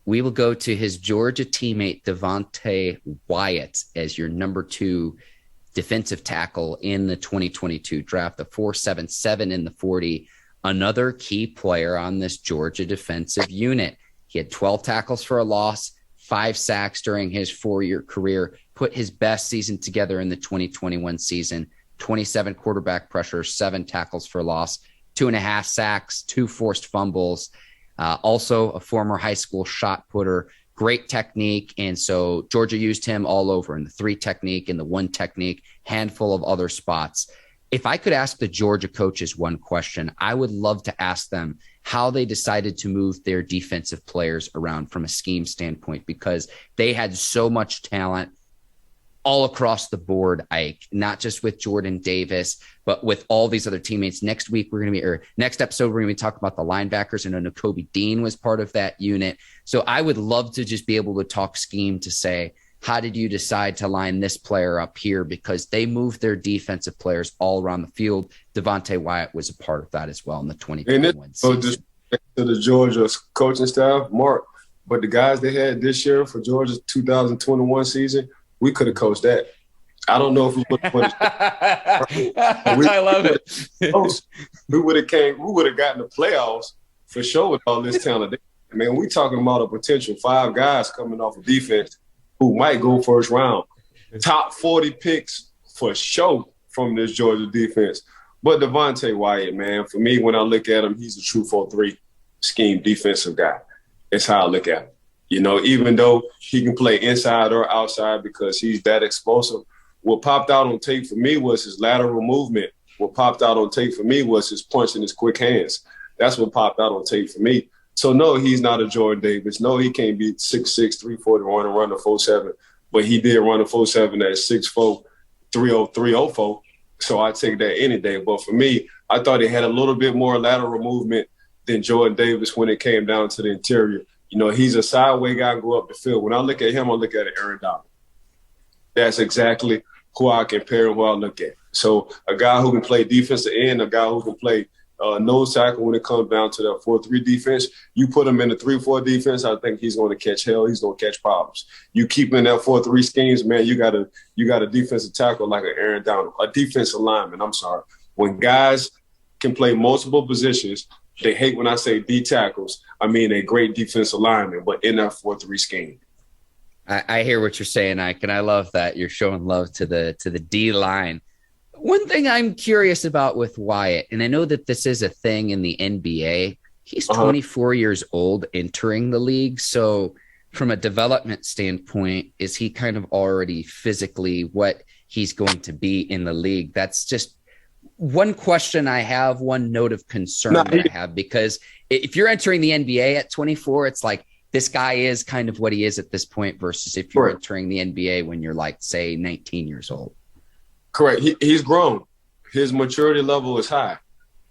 we will go to his Georgia teammate, Devonte Wyatt, as your number 2 defensive tackle in the 2022 draft, the 4.77 in the 40. Another key player on this Georgia defensive unit. He had 12 tackles for a loss, 5 sacks during his 4-year career, put his best season together in the 2021 season, 27 quarterback pressure, 7 tackles for loss, 2.5 sacks, 2 forced fumbles. Also a former high school shot putter, great technique. And so Georgia used him all over in the 3 technique, in the 1 technique, handful of other spots. If I could ask the Georgia coaches one question, I would love to ask them how they decided to move their defensive players around from a scheme standpoint, because they had so much talent all across the board, Ike, not just with Jordan Davis, but with all these other teammates. Next episode, we're going to be talking about the linebackers, and Nakobe Dean was part of that unit. So I would love to just be able to talk scheme to say, how did you decide to line this player up here? Because they moved their defensive players all around the field. Devonte Wyatt was a part of that as well in the 2021 season. Just to the Georgia coaching staff, Mark, but the guys they had this year for Georgia's 2021 season, we could have coached that. I don't know if we would have put it. I love it. We would have gotten the playoffs for sure with all this talent. I mean, we're talking about a potential 5 guys coming off of defense who might go first round. Top 40 picks for sure from this Georgia defense. But Devonte Wyatt, man, for me, when I look at him, he's a true 4-3 scheme defensive guy. That's how I look at him. You know, even though he can play inside or outside because he's that explosive, what popped out on tape for me was his lateral movement. What popped out on tape for me was his punch and his quick hands. That's what popped out on tape for me. So, no, he's not a Jordan Davis. No, he can't be 6'6", 341 and run a 4.7. But he did run a 4.7 at 6'4", 304. So I take that any day. But for me, I thought he had a little bit more lateral movement than Jordan Davis when it came down to the interior. You know, he's a sideway guy, go up the field. When I look at him, I look at Aaron Donald. That's exactly who I compare and who I look at. So a guy who can play defensive end, a guy who can play nose tackle when it comes down to that 4-3 defense. You put him in the 3-4 defense, I think he's going to catch hell. He's going to catch problems. You keep him in that 4-3 schemes, man, you got a defensive tackle like an Aaron Donald, a defensive lineman. I'm sorry. When guys can play multiple positions, they hate when I say D tackles. I mean a great defensive lineman, but in that 4-3 scheme. I hear what you're saying, Ike, and I love that you're showing love to the D line. One thing I'm curious about with Wyatt, and I know that this is a thing in the NBA, he's 24 years old entering the league. So from a development standpoint, is he kind of already physically what he's going to be in the league? That's just one question I have, one note of concern that I have, because if you're entering the NBA at 24, it's like this guy is kind of what he is at this point versus if you're entering the NBA when you're like, say, 19 years old. Correct. He's grown. His maturity level is high.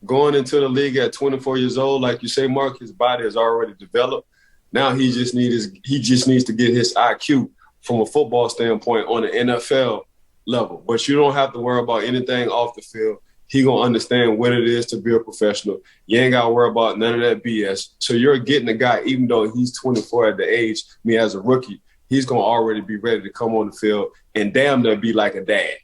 Going into the league at 24 years old, like you say, Mark, his body has already developed. Now he just needs to get his IQ from a football standpoint on the NFL level. But you don't have to worry about anything off the field. He going to understand what it is to be a professional. You ain't got to worry about none of that BS. So you're getting a guy, even though he's 24 at the age, me as a rookie, he's going to already be ready to come on the field and damn near be like a dad.